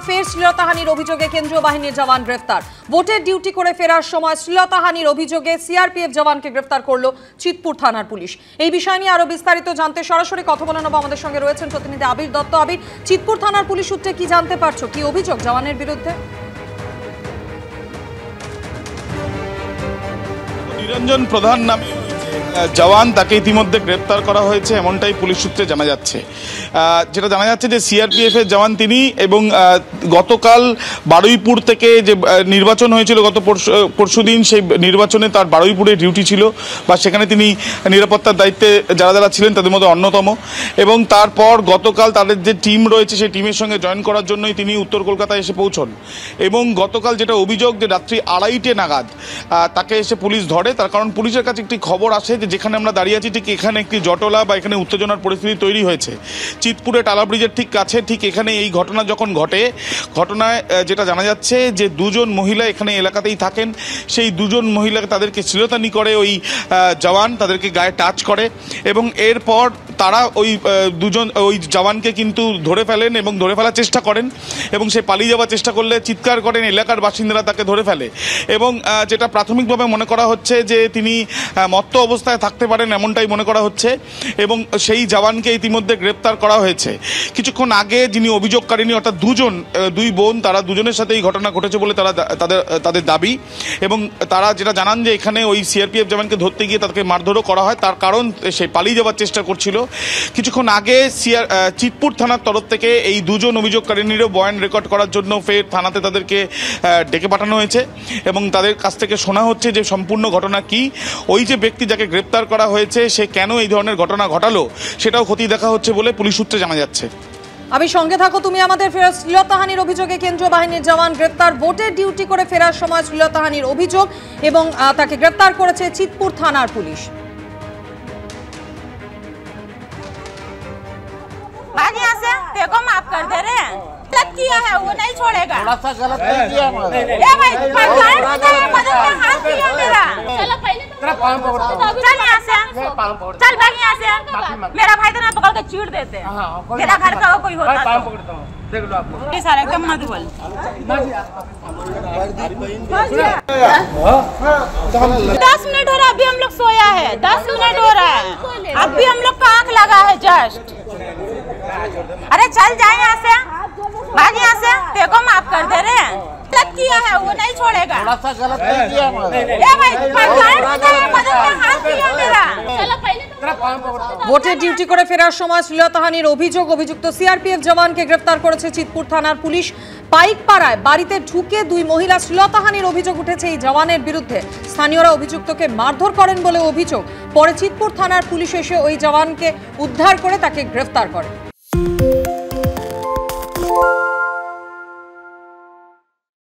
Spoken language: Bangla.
ফের শ্লীলতাহানির অভিযোগে কেন্দ্রীয় বাহিনীর জওয়ান গ্রেফতার। ভোটের ডিউটি করে ফেরার সময় শ্লীলতাহানির অভিযোগে সিআরপিএফ জওয়ানকে গ্রেফতার করলো চিতপুর থানার পুলিশ। এই বিষয় নিয়ে আরো বিস্তারিত জানতে সরাসরি কথা বলে নেব, আমাদের সঙ্গে রয়েছেন প্রতিনিধি আবির দত্ত। আবির, চিতপুর থানার পুলিশ সূত্রে কি জানতে পারছো, কি অভিযোগ জওয়ানের বিরুদ্ধে? নিরঞ্জন প্রধান নামে জওয়ান, তাকে ইতিমধ্যে গ্রেপ্তার করা হয়েছে এমনটাই পুলিশ সূত্রে জানা যাচ্ছে। যেটা জানা যাচ্ছে যে সিআরপিএফ এর জওয়ান তিনি, এবং গতকাল বারুইপুর থেকে যে নির্বাচন হয়েছিল গত পরশুদিন, সেই নির্বাচনে তার বারুইপুরে ডিউটি ছিল, বা সেখানে তিনি নিরাপত্তার দায়িত্বে যারা যারা ছিলেন তাদের মধ্যে অন্যতম। এবং তারপর গতকাল তাদের যে টিম রয়েছে সেই টিমের সঙ্গে জয়েন করার জন্যই তিনি উত্তর কলকাতায় এসে পৌঁছন। এবং গতকাল যেটা অভিযোগ যে রাত্রি 2:30 নাগাদ তাকে এসে পুলিশ ধরে। তার কারণ পুলিশের কাছে একটি খবর আসে যে যেখানে আমরা দাঁড়িয়ে আছি ঠিক এখানে একটি জটলা বা এখানে উত্তেজনার পরিস্থিতি তৈরি হয়েছে চিতপুরে টালা ব্রিজের ঠিক কাছে। ঠিক এখানে এই ঘটনা যখন ঘটে, ঘটনায় যেটা জানা যাচ্ছে যে দুজন মহিলা এখানে এলাকাতেই থাকেন, সেই দুজন মহিলাকে তাদেরকে শ্লীলতাহানি করে ওই জওয়ান, তাদেরকে গায়ে টাচ করে, এবং এরপর তারা ওই জওয়ানকে কিন্তু ধরে ফেলেন এবং ধরে ফেলার চেষ্টা করেন, এবং সে পালিয়ে যাওয়ার চেষ্টা করলে চিৎকার করেন, এলাকার বাসিন্দারা তাকে ধরে ফেলে। এবং যেটা প্রাথমিকভাবে মনে করা হচ্ছে যে তিনি মত্ত অবস্থায় থাকতে পারেন এমনটাই মনে করা হচ্ছে, এবং সেই জওয়ানকে ইতিমধ্যে গ্রেপ্তার করা হয়েছে। কিছুক্ষণ আগে যিনি অভিযোগকারিনী অর্থাৎ দুই বোন, তারা দুজনের সাথে এই ঘটনা ঘটেছে বলে তাদের দাবি, এবং তারা যেটা জানান যে এখানে ওই সিআরপিএফ জওয়ানকে ধরতে গিয়ে তাকে মারধরও করা হয়, তার কারণ সে পালিয়ে যাওয়ার চেষ্টা করছিল। কিছুক্ষণ আগে চিতপুর থানার তরফ থেকে এই দুজন অভিযোগকারিনীরও বয়ান রেকর্ড করার জন্য ফের থানাতে তাদেরকে ডেকে পাঠানো হয়েছে, এবং তাদের কাছ থেকে শোনা হচ্ছে যে সম্পূর্ণ ঘটনা কি, ওই যে ব্যক্তি যাকে গ্রেপ্তার করা হয়েছে সে কেন এই ধরনের ঘটনা ঘটালো সেটাও খতিয়ে দেখা হচ্ছে বলে পুলিশ সূত্রে জানা যাচ্ছে। আমি সঙ্গে থাকো তুমি আমাদের। ফেরার শ্লীলতাহানির অভিযোগে কেন্দ্রীয় বাহিনীর জওয়ান গ্রেপ্তার। ভোটের ডিউটি করে ফেরার সময় শ্লীলতাহানির অভিযোগ, এবং তাকে গ্রেপ্তার করেছে চিতপুর থানার পুলিশ। भाग यहाँ से, देखो माफ कर दे रहे हैं, गलत किया है वो नहीं छोड़ेगा। थोड़ा सा गलत नहीं किया हमारे। ए भाई मदद में हाथ दिया मेरा। चलो पहले तेरा पाँव पकड़ता हूँ। चल यहाँ से, चल भाग यहाँ से। मेरा भाई तो ना पकड़ के चीड़ देते हैं। तेरा घर का कोई होता पाँव पकड़ता हूँ, देख लो आप लोग। ये सारा एकदम मत बोल। 10 मिनट हो रहा है, अभी हम लोग सोया है, 10 मिनट हो रहा है, अभी हम लोग का आँख लगा है जस्ट। अरे चल जाए यहाँ से, भाग यहाँ से, देखो माफ कर दे रहे हैं, गलत किया है वो नहीं छोड़ेगा। थोड़ा सा गलत नहीं किया हमारे। ए भाई मदद में हाथ दिया मेरा। चलो पहले तेरा पाँव पकड़ता हूँ। ভোটের ডিউটি করে ফেরার সময় শ্লীলতাহানির অভিযুক্ত সিআরপিএফ জওয়ানকে গ্রেফতার করেছে চিতপুর থানার পুলিশ। পাইকপাড়ায় বাড়িতে ঢুকে দুই মহিলা শ্লীলতাহানির অভিযোগ উঠেছে এই জওয়ানের বিরুদ্ধে। স্থানীয়রা অভিযুক্তকে মারধর করেন বলে অভিযোগ। পরে চিতপুর থানার পুলিশ এসে ওই জওয়ানকে উদ্ধার করে তাকে গ্রেফতার করে।